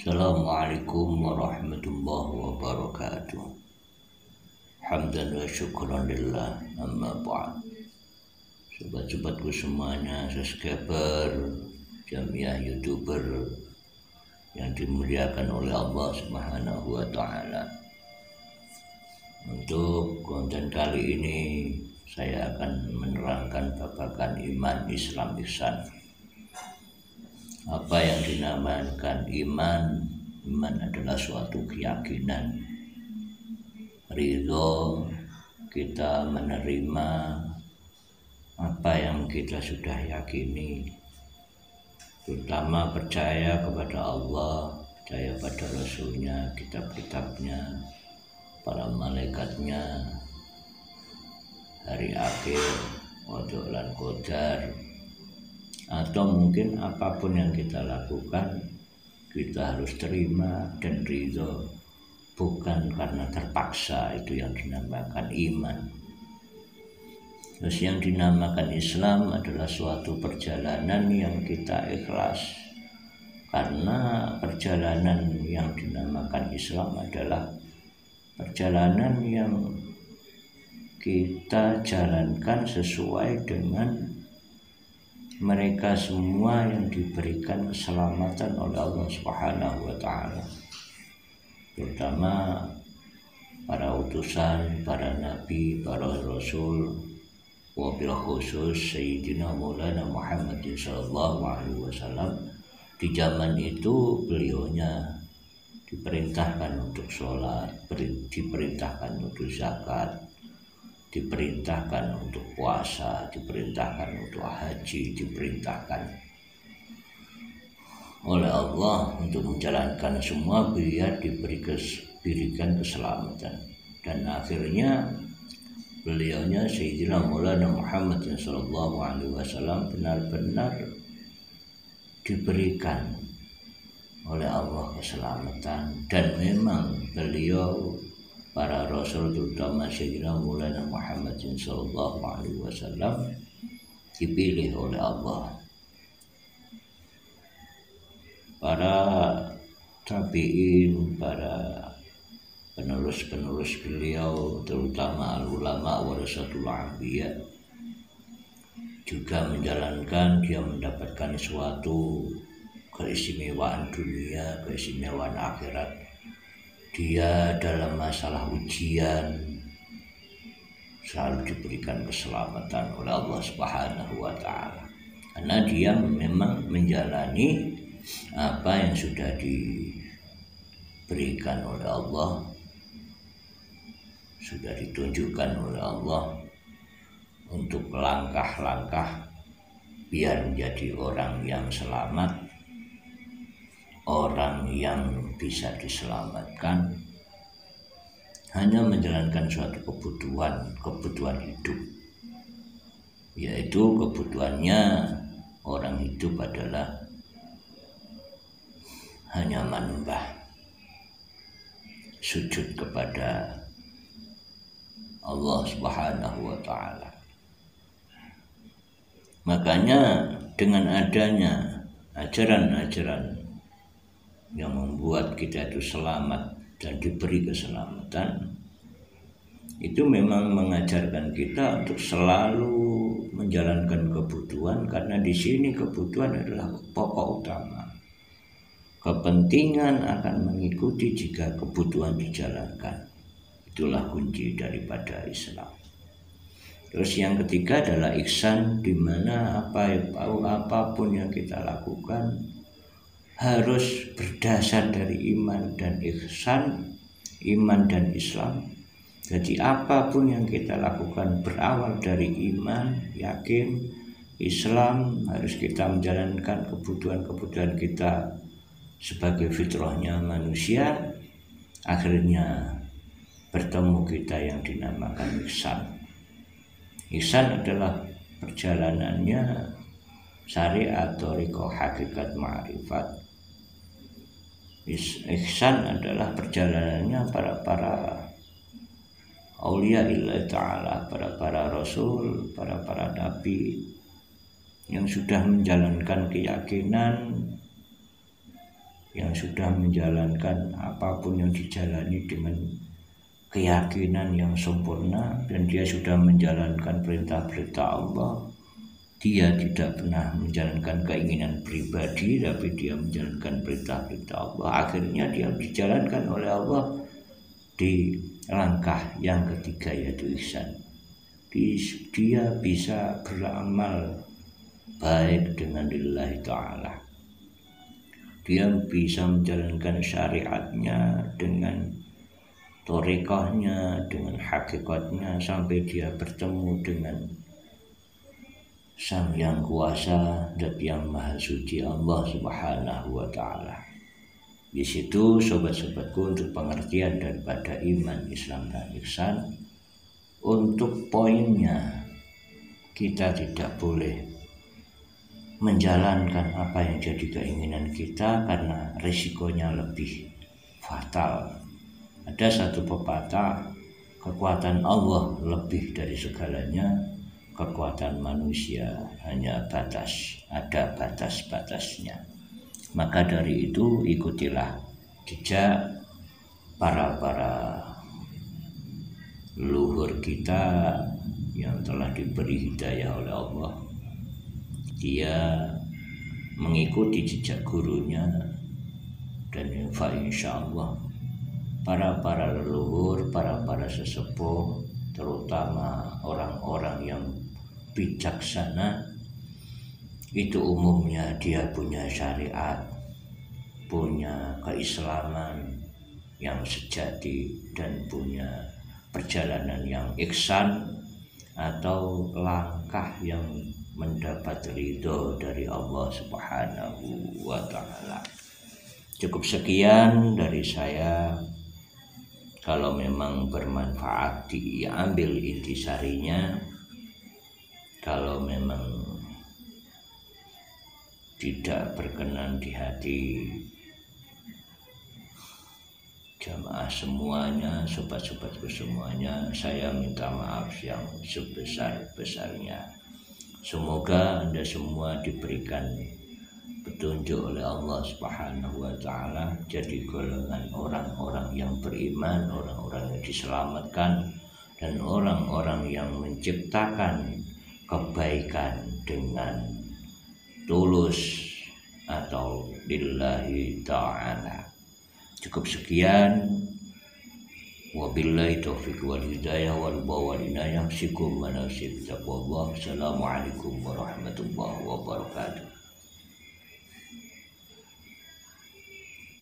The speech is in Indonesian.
Assalamualaikum warahmatullahi wabarakatuh. Hamdan wa syukran lillah, amma ba'd. Sobat-sobatku semuanya, subscriber, jamiah YouTuber yang dimuliakan oleh Allah Subhanahu wa taala. Untuk konten kali ini saya akan menerangkan babakan iman, Islam, ihsan. Apa yang dinamakan iman? Iman adalah suatu keyakinan, ridho kita menerima apa yang kita sudah yakini, terutama percaya kepada Allah, percaya pada Rasulnya, kitab-kitabnya, para malaikatnya, hari akhir, qada lan qadar. Atau mungkin apapun yang kita lakukan kita harus terima dan ridho, bukan karena terpaksa. Itu yang dinamakan iman. Terus yang dinamakan Islam adalah suatu perjalanan yang kita ikhlas, karena perjalanan yang dinamakan Islam adalah perjalanan yang kita jalankan sesuai dengan mereka semua yang diberikan keselamatan oleh Allah Subhanahu wa taala, terutama para utusan, para nabi, para rasul, wabil khusus Sayyidina Maulana Muhammad sallallahu alaihi wasallam. Di zaman itu beliaunya diperintahkan untuk sholat, diperintahkan untuk zakat, diperintahkan untuk puasa, diperintahkan untuk haji, diperintahkan oleh Allah untuk menjalankan semua biar diberikan keselamatan. Dan akhirnya beliaunya Sayyidina Maulana Muhammad sallallahu alaihi wasallam benar-benar diberikan oleh Allah keselamatan. Dan memang beliau, para rasul, terutama Sayyidina Maulana Muhammad sallallahu alaihi wasallam, dipilih oleh Allah. Para tabi'in, para penerus-penerus beliau, terutama ulama warasatul anbiya, juga menjalankan, dia mendapatkan suatu keistimewaan dunia, keistimewaan akhirat. Dia dalam masalah ujian selalu diberikan keselamatan oleh Allah Subhanahu wa taala, karena dia memang menjalani apa yang sudah diberikan oleh Allah, sudah ditunjukkan oleh Allah untuk langkah-langkah biar menjadi orang yang selamat, orang yang bisa diselamatkan, hanya menjalankan suatu kebutuhan hidup, yaitu kebutuhannya orang hidup adalah hanya menyembah, sujud kepada Allah Subhanahu wa taala. Makanya dengan adanya ajaran-ajaran yang membuat kita itu selamat dan diberi keselamatan, itu memang mengajarkan kita untuk selalu menjalankan kebutuhan, karena di sini kebutuhan adalah pokok utama. Kepentingan akan mengikuti jika kebutuhan dijalankan. Itulah kunci daripada Islam. Terus yang ketiga adalah ihsan, di mana apapun yang kita lakukan harus berdasar dari iman dan ihsan, iman dan Islam. Jadi apapun yang kita lakukan berawal dari iman, yakin, Islam, harus kita menjalankan kebutuhan-kebutuhan kita sebagai fitrahnya manusia. Akhirnya bertemu kita yang dinamakan ihsan. Ihsan adalah perjalanannya syariat, thariqah, hakikat, ma'rifat. Ihsan adalah perjalanannya para aulia illallah ta'ala, para rasul, para nabi yang sudah menjalankan keyakinan yang sudah menjalankan apapun yang dijalani dengan keyakinan yang sempurna, dan dia sudah menjalankan perintah-perintah Allah. Dia tidak pernah menjalankan keinginan pribadi, tapi dia menjalankan perintah-perintah Allah. Akhirnya dia dijalankan oleh Allah di langkah yang ketiga, yaitu ihsan. Dia bisa beramal baik dengan lillahi ta'ala. Dia bisa menjalankan syariatnya dengan thariqahnya, dengan hakikatnya, sampai dia bertemu dengan Sang Yang Kuasa dan Yang Maha Suci, Allah Subhanahu wa Ta'ala. Di situ sobat-sobatku, untuk pengertian daripada iman, Islam, dan ihsan, untuk poinnya kita tidak boleh menjalankan apa yang jadi keinginan kita karena risikonya lebih fatal. Ada satu pepatah, kekuatan Allah lebih dari segalanya, kekuatan manusia hanya ada batas-batasnya. Maka dari itu ikutilah jejak para leluhur kita yang telah diberi hidayah oleh Allah. Dia mengikuti jejak gurunya, dan insya Allah para leluhur, para sesepuh, terutama orang-orang yang bijaksana, itu umumnya dia punya syariat, punya keislaman yang sejati, dan punya perjalanan yang ihsan atau langkah yang mendapat ridho dari Allah Subhanahu wa Ta'ala. Cukup sekian dari saya. Kalau memang bermanfaat diambil intisarinya, kalau memang tidak berkenan di hati jamaah semuanya, sobat-sobatku semuanya, saya minta maaf yang sebesar-besarnya. Semoga Anda semua diberikan petunjuk oleh Allah Subhanahu wa Ta'ala, jadi golongan orang-orang yang beriman, orang-orang yang diselamatkan, dan orang-orang yang menciptakan kebaikan dengan tulus atau lillahi ta'ala. Cukup sekian. Wabillahi taufiq wal hidayah wal bawalinayah. Sikum manasib taqwallah. Assalamualaikum warahmatullahi wabarakatuh.